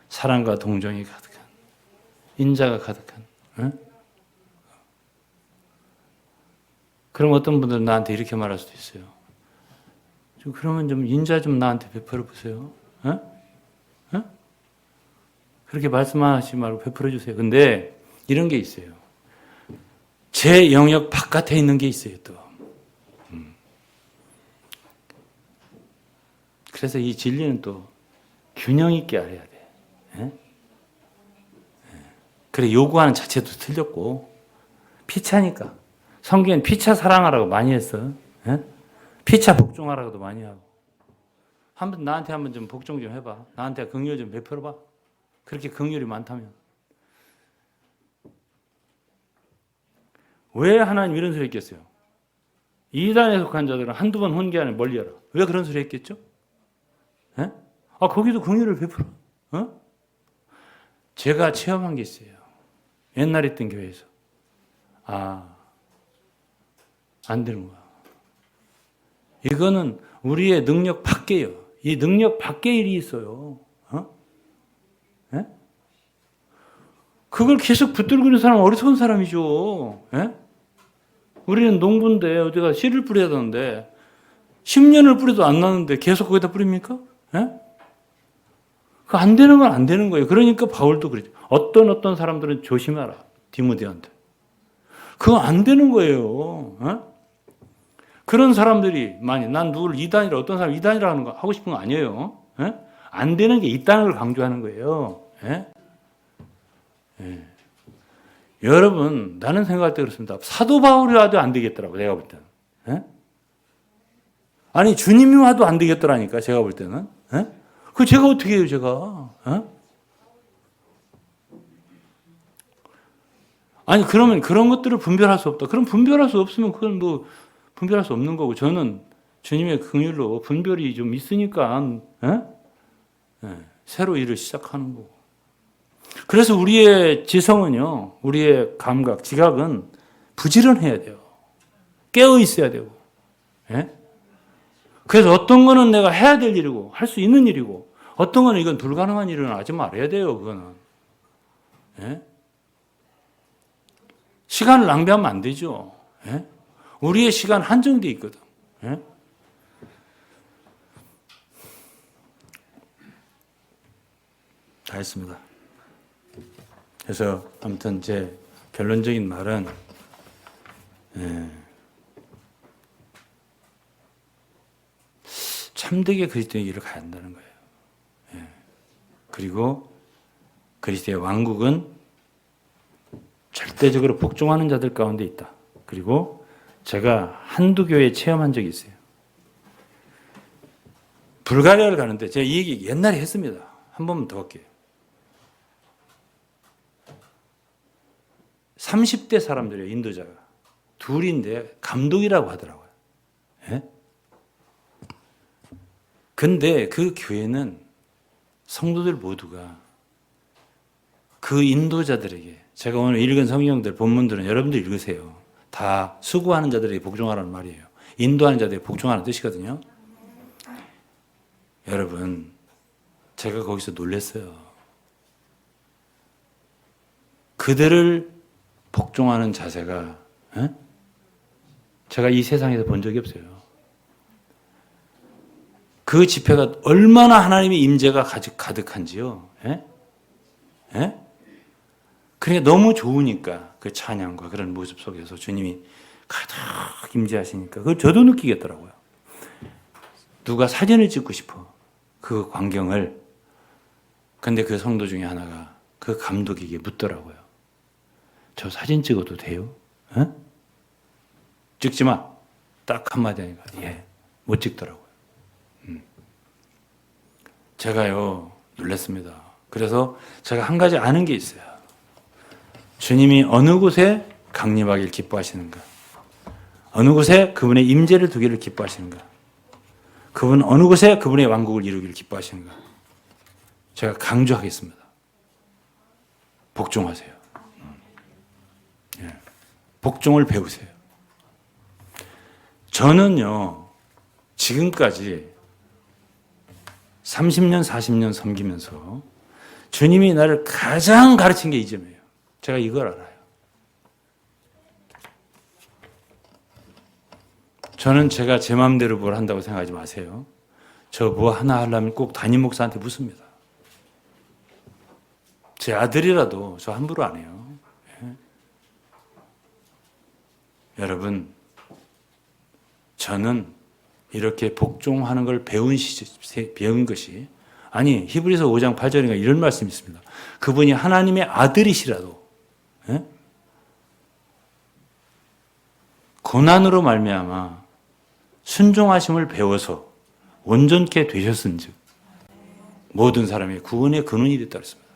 사랑과 동정이 가득한, 인자가 가득한. 그럼 어떤 분들은 나한테 이렇게 말할 수도 있어요. 그러면 좀 인자 좀 나한테 베풀어 보세요. 그렇게 말씀하시지 말고 베풀어 주세요. 근데 이런 게 있어요. 제 영역 바깥에 있는 게 있어요, 또. 그래서 이 진리는 또 균형 있게 알아야 돼. 그래, 요구하는 자체도 틀렸고, 피차니까. 성경엔 피차 사랑하라고 많이 했어. 피차 복종하라고도 많이 하고. 나한테 한번 좀 복종 좀 해봐. 나한테 긍휼 좀 베풀어봐. 그렇게 긍휼이 많다면. 왜 하나님 이런 소리 했겠어요? 이단에 속한 자들은 한두 번 훈계하는 멀리하라. 왜 그런 소리 했겠죠? 거기도 긍휼을 베풀어. 제가 체험한 게 있어요. 옛날에 있던 교회에서. 안 되는 거야. 이거는 우리의 능력 밖에요. 이 능력 밖에 일이 있어요. 그걸 계속 붙들고 있는 사람은 어리석은 사람이죠. 우리는 농부인데 어디가 씨를 뿌려야 되는데 10년을 뿌려도 안 나는데 계속 거기다 뿌립니까? 그 안 되는 건 안 되는 거예요. 그러니까 바울도 그러죠. 어떤 사람들은 조심하라. 디모데한테. 그거 안 되는 거예요. 그런 사람들이 난 누구를 이단이라 어떤 사람 이단이라 하는 거 하고 싶은 거 아니에요. 안 되는 게 있다는 걸 강조하는 거예요. 여러분, 나는 생각할 때 그렇습니다. 사도 바울이 와도 안 되겠더라고, 내가 볼 때는. 아니, 주님이 와도 안 되겠더라니까, 제가 볼 때는. 그 제가 어떻게 해요, 제가? 아니, 그러면 그런 것들을 분별할 수 없다. 그럼 분별할 수 없으면 그건 뭐 분별할 수 없는 거고, 저는 주님의 긍휼로 분별이 좀 있으니까 새로 일을 시작하는 거고. 그래서 우리의 지성은요, 우리의 감각, 지각은 부지런해야 돼요. 깨어 있어야 되고. 그래서 어떤 거는 내가 해야 될 일이고 할 수 있는 일이고 어떤 거는 이건 불가능한 일은 하지 말아야 돼요. 그거는. 예? 시간을 낭비하면 안 되죠. 예? 우리의 시간 한정돼 있거든. 예? 다 했습니다. 그래서 아무튼 제 결론적인 말은 참되게 그리스도의 길을 가야 한다는 거예요. 그리고 그리스도의 왕국은 절대적으로 복종하는 자들 가운데 있다. 그리고 제가 한두 교회 체험한 적이 있어요. 불가리아를 가는데 제가 이 얘기 옛날에 했습니다. 한 번만 더 할게요. 30대 사람들이에요. 인도자가. 둘인데 감독이라고 하더라고요. 예? 근데 그 교회는 성도들 모두가 그 인도자들에게 제가 오늘 읽은 성경들 본문들은 여러분들 읽으세요. 다 수고하는 자들에게 복종하라는 말이에요. 인도하는 자들에게 복종하는 뜻이거든요. 여러분 제가 거기서 놀랐어요. 그들을 복종하는 자세가 제가 이 세상에서 본 적이 없어요. 그 집회가 얼마나 하나님의 임재가 가득한지요. 그러니까 너무 좋으니까 그 찬양과 그런 모습 속에서 주님이 가득 임재하시니까 그걸 저도 느끼겠더라고요. 누가 사진을 찍고 싶어. 그 광경을. 근데 그 성도 중에 하나가 그 감독에게 묻더라고요. 저 사진 찍어도 돼요? 찍지 마. 딱 한마디 하니까 예, 못 찍더라고요. 제가요 놀랐습니다. 그래서 제가 한 가지 아는 게 있어요. 주님이 어느 곳에 강림하길 기뻐하시는가? 어느 곳에 그분의 임재를 두기를 기뻐하시는가? 그분 어느 곳에 그분의 왕국을 이루기를 기뻐하시는가? 제가 강조하겠습니다. 복종하세요. 복종을 배우세요. 저는요, 지금까지 30년, 40년 섬기면서 주님이 나를 가장 가르친 게 이 점이에요. 제가 이걸 알아요. 저는 제가 제 마음대로 뭘 한다고 생각하지 마세요. 저 뭐 하나 하려면 꼭 담임 목사한테 묻습니다. 제 아들이라도 저 함부로 안 해요. 여러분, 저는 이렇게 복종하는 걸 배운 것이 아니 히브리서 5장 8절인가 이런 말씀이 있습니다. 그분이 하나님의 아들이시라도 고난으로 말미암아 순종하심을 배워서 온전케 되셨은즉 모든 사람의 구원의 근원이 됐다 그랬습니다.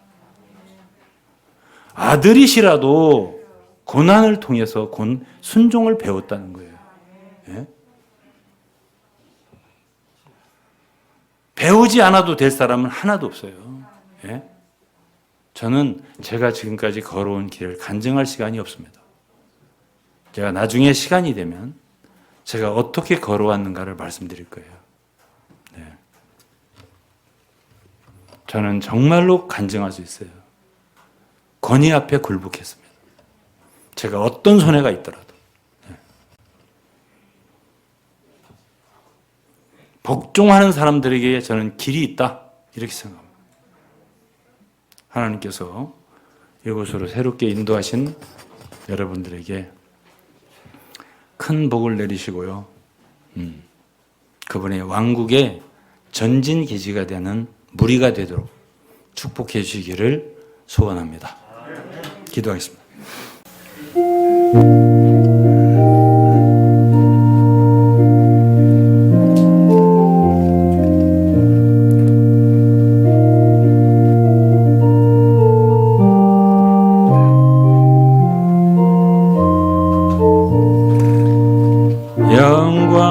아들이시라도 고난을 통해서 순종을 배웠다는 거예요. 예? 배우지 않아도 될 사람은 하나도 없어요. 예? 저는 제가 지금까지 걸어온 길을 간증할 시간이 없습니다. 제가 나중에 시간이 되면 제가 어떻게 걸어왔는가를 말씀드릴 거예요. 네. 저는 정말로 간증할 수 있어요. 권위 앞에 굴복했습니다. 제가 어떤 손해가 있더라도. 네. 복종하는 사람들에게 저는 길이 있다. 이렇게 생각합니다. 하나님께서 이곳으로 새롭게 인도하신 여러분들에게 큰 복을 내리시고요. 그분의 왕국의 전진기지가 되는 무리가 되도록 축복해 주시기를 소원합니다. 기도하겠습니다.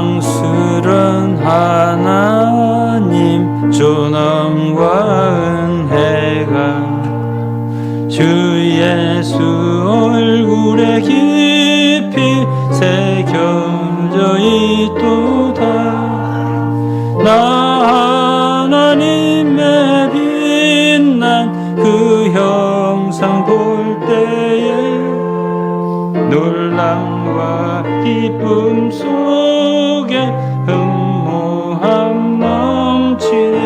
영광스런 하나님 존엄과 은혜가 주 예수 얼굴에 깊이 새겨져 있도다. 그 형상 볼 때에 놀람과 기쁨 속에 흠모함 넘치네.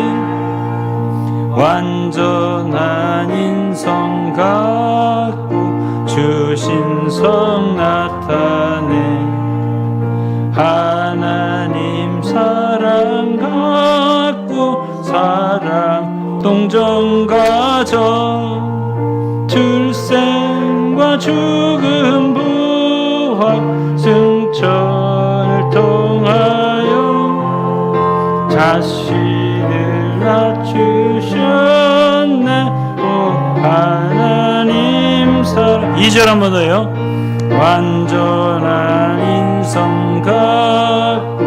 완전한 인성 갖고 주신성 나타내. 하나님 사랑 갖고 사랑 동정 가져. 출생과 죽음 부활 승천을 통하여 자신을 낮추셨네. 오 하나님 사랑. 2절 한 번 더요. 완전한 인성 갖고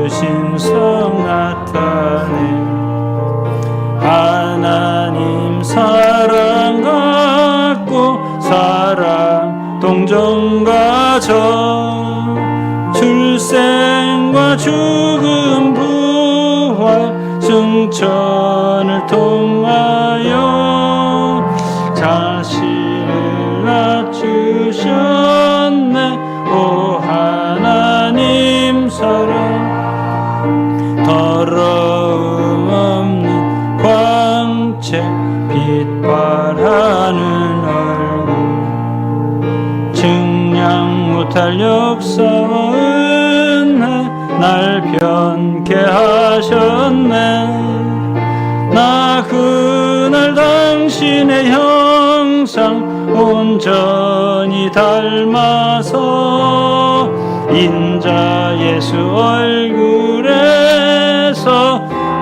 주신성 나타내. 하나님 사랑 갖고 사랑 동정 가져. 출생과 죽음 부활 승천을 통하여 자신을 낮추셨네. 오 하나님 사랑. 더러움 없는 광채 빛바라는 얼굴 증량 못할 역사와 은혜 날 변케 하셨네. 나 그날 당신의 형상 온전히 닮아서 인자 예수 얼굴에서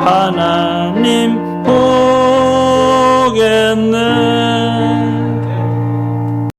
하나님 보겠네.